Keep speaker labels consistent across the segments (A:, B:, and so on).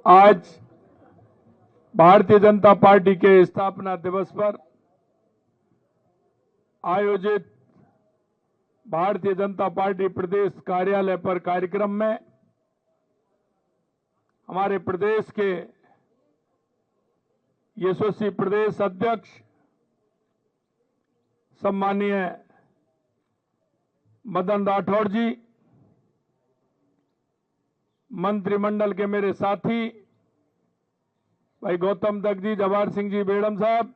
A: आज भारतीय जनता पार्टी के स्थापना दिवस पर आयोजित भारतीय जनता पार्टी प्रदेश कार्यालय पर कार्यक्रम में हमारे प्रदेश के यशस्वी प्रदेश अध्यक्ष सम्मानीय मदन राठौड़ जी, मंत्रिमंडल के मेरे साथी भाई गौतम दत्त जी, जवाहर सिंह जी बेड़म साहब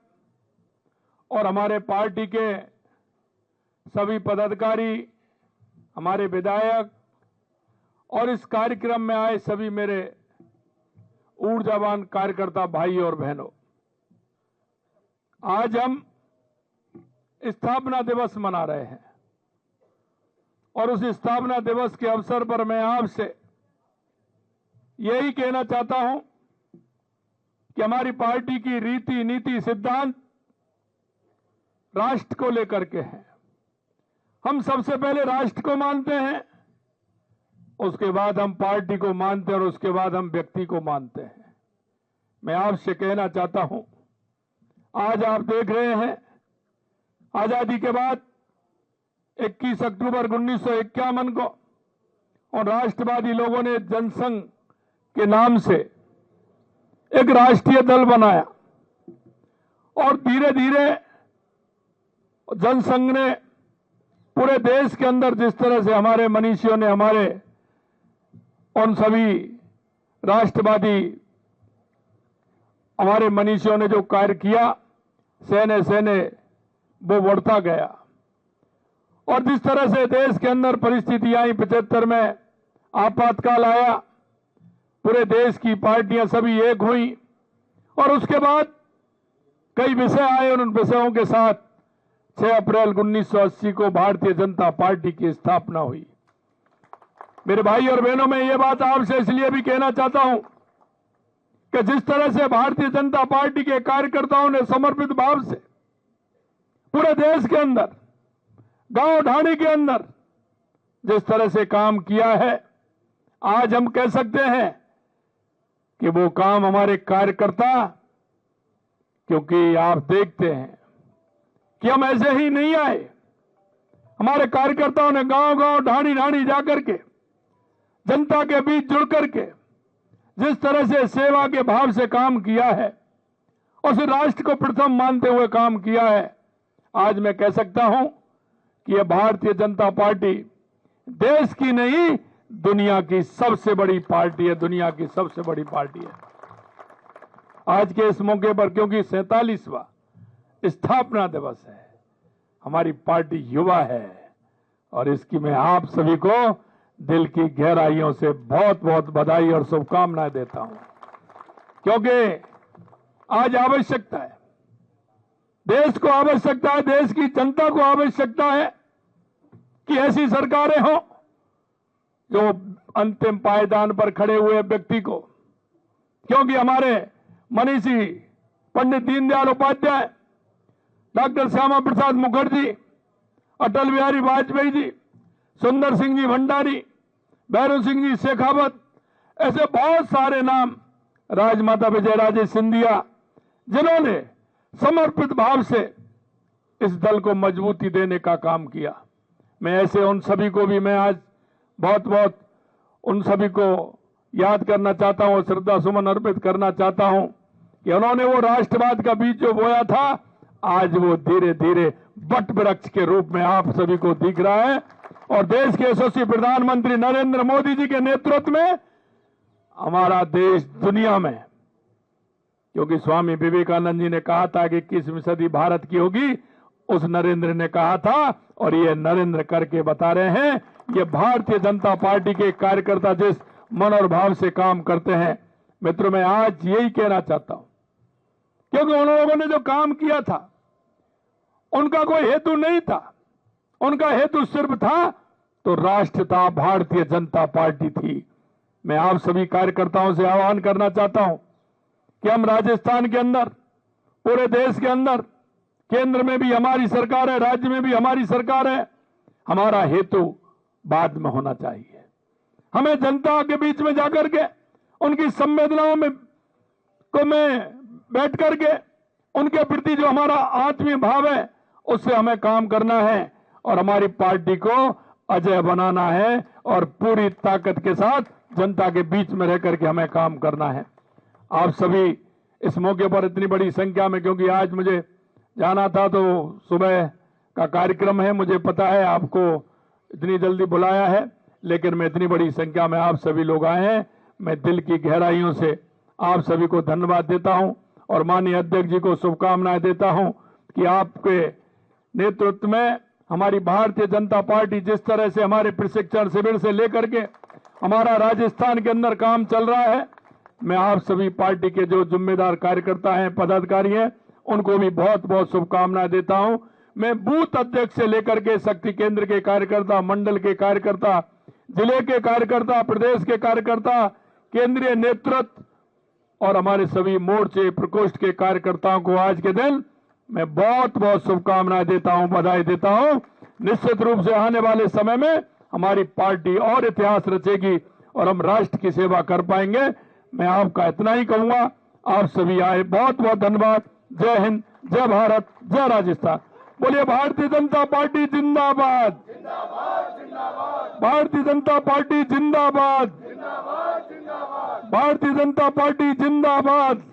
A: और हमारे पार्टी के सभी पदाधिकारी, हमारे विधायक और इस कार्यक्रम में आए सभी मेरे ऊर्जावान कार्यकर्ता भाई और बहनों, आज हम स्थापना दिवस मना रहे हैं और उस स्थापना दिवस के अवसर पर मैं आपसे यही कहना चाहता हूं कि हमारी पार्टी की रीति नीति सिद्धांत राष्ट्र को लेकर के हैं। हम सबसे पहले राष्ट्र को मानते हैं, उसके बाद हम पार्टी को मानते हैं और उसके बाद हम व्यक्ति को मानते हैं। मैं आपसे कहना चाहता हूं, आज आप देख रहे हैं आजादी के बाद 21 अक्टूबर 1951 को और राष्ट्रवादी लोगों ने जनसंघ के नाम से एक राष्ट्रीय दल बनाया और धीरे धीरे जनसंघ ने पूरे देश के अंदर जिस तरह से हमारे मनीषियों ने, हमारे उन सभी राष्ट्रवादी हमारे मनीषियों ने जो कार्य किया, सहने सहने वो बढ़ता गया और जिस तरह से देश के अंदर परिस्थितियां आई, 75 में आपातकाल आया, पूरे देश की पार्टियां सभी एक हुई और उसके बाद कई विषय आए और उन विषयों के साथ 6 अप्रैल 1980 को भारतीय जनता पार्टी की स्थापना हुई। मेरे भाई और बहनों, मैं ये बात आपसे इसलिए भी कहना चाहता हूं कि जिस तरह से भारतीय जनता पार्टी के कार्यकर्ताओं ने समर्पित भाव से पूरे देश के अंदर, गांव ढाणी के अंदर जिस तरह से काम किया है, आज हम कह सकते हैं कि वो काम हमारे कार्यकर्ता, क्योंकि आप देखते हैं कि हम ऐसे ही नहीं आए, हमारे कार्यकर्ताओं ने गांव गांव ढाणी ढाणी जाकर के जनता के बीच जुड़ करके जिस तरह से सेवा के भाव से काम किया है और फिर राष्ट्र को प्रथम मानते हुए काम किया है, आज मैं कह सकता हूं कि यह भारतीय जनता पार्टी देश की नहीं, दुनिया की सबसे बड़ी पार्टी है, दुनिया की सबसे बड़ी पार्टी है। आज के इस मौके पर, क्योंकि 47वां स्थापना दिवस है, हमारी पार्टी युवा है और इसकी मैं आप सभी को दिल की गहराइयों से बहुत बहुत बधाई और शुभकामनाएं देता हूं, क्योंकि आज आवश्यकता है, देश को आवश्यकता है, देश की जनता को आवश्यकता है कि ऐसी सरकारें हों जो अंतिम पायदान पर खड़े हुए व्यक्ति को, क्योंकि हमारे मनीषी पंडित दीनदयाल उपाध्याय, डॉक्टर श्यामा प्रसाद मुखर्जी, अटल बिहारी वाजपेयी जी, सुंदर सिंह जी भंडारी, भैरव सिंह जी शेखावत, ऐसे बहुत सारे नाम, राजमाता विजयराजे सिंधिया, जिन्होंने समर्पित भाव से इस दल को मजबूती देने का काम किया। मैं ऐसे उन सभी को भी मैं आज बहुत बहुत उन सभी को याद करना चाहता हूं, श्रद्धा सुमन अर्पित करना चाहता हूं कि उन्होंने वो राष्ट्रवाद का बीज जो बोया था, आज वो धीरे धीरे वट वृक्ष के रूप में आप सभी को दिख रहा है और देश के यशस्वी प्रधानमंत्री नरेंद्र मोदी जी के नेतृत्व में हमारा देश दुनिया में, क्योंकि स्वामी विवेकानंद जी ने कहा था कि 21वीं सदी भारत की होगी, उस नरेंद्र ने कहा था और ये नरेंद्र करके बता रहे हैं। ये भारतीय जनता पार्टी के कार्यकर्ता जिस मन और भाव से काम करते हैं, मित्रों, मैं आज यही कहना चाहता हूं, क्योंकि उन लोगों ने जो काम किया था उनका कोई हेतु नहीं था, उनका हेतु सिर्फ था तो राष्ट्र था, भारतीय जनता पार्टी थी। मैं आप सभी कार्यकर्ताओं से आह्वान करना चाहता हूं कि हम राजस्थान के अंदर, पूरे देश के अंदर, केंद्र में भी हमारी सरकार है, राज्य में भी हमारी सरकार है, हमारा हेतु बाद में होना चाहिए। हमें जनता के बीच में जाकर के उनकी संवेदनाओं में को मैं बैठ करके उनके प्रति जो हमारा आत्मीय भाव है उससे हमें काम करना है और हमारी पार्टी को अजय बनाना है और पूरी ताकत के साथ जनता के बीच में रह करके हमें काम करना है। आप सभी इस मौके पर इतनी बड़ी संख्या में, क्योंकि आज मुझे जाना था तो सुबह का कार्यक्रम है, मुझे पता है आपको इतनी जल्दी बुलाया है, लेकिन मैं इतनी बड़ी संख्या में आप सभी लोग आए हैं, मैं दिल की गहराइयों से आप सभी को धन्यवाद देता हूं और माननीय अध्यक्ष जी को शुभकामनाएं देता हूं कि आपके नेतृत्व में हमारी भारतीय जनता पार्टी जिस तरह से हमारे प्रशिक्षण शिविर से लेकर के हमारा राजस्थान के अंदर काम चल रहा है, मैं आप सभी पार्टी के जो जिम्मेदार कार्यकर्ता हैं, पदाधिकारी हैं, उनको भी बहुत बहुत शुभकामनाएं देता हूं। मैं बूथ अध्यक्ष से लेकर के शक्ति केंद्र के कार्यकर्ता, मंडल के कार्यकर्ता, जिले के कार्यकर्ता, प्रदेश के कार्यकर्ता, केंद्रीय नेतृत्व और हमारे सभी मोर्चे प्रकोष्ठ के कार्यकर्ताओं को आज के दिन मैं बहुत बहुत शुभकामनाएं देता हूं, बधाई देता हूं। निश्चित रूप से आने वाले समय में हमारी पार्टी और इतिहास रचेगी और हम राष्ट्र की सेवा कर पाएंगे। मैं आपका इतना ही कहूंगा, आप सभी आए, बहुत बहुत धन्यवाद। जय हिंद, जय भारत, जय राजस्थान। बोलिए भारतीय जनता पार्टी जिंदाबाद, भारतीय जनता पार्टी जिंदाबाद, भारतीय जनता पार्टी जिंदाबाद।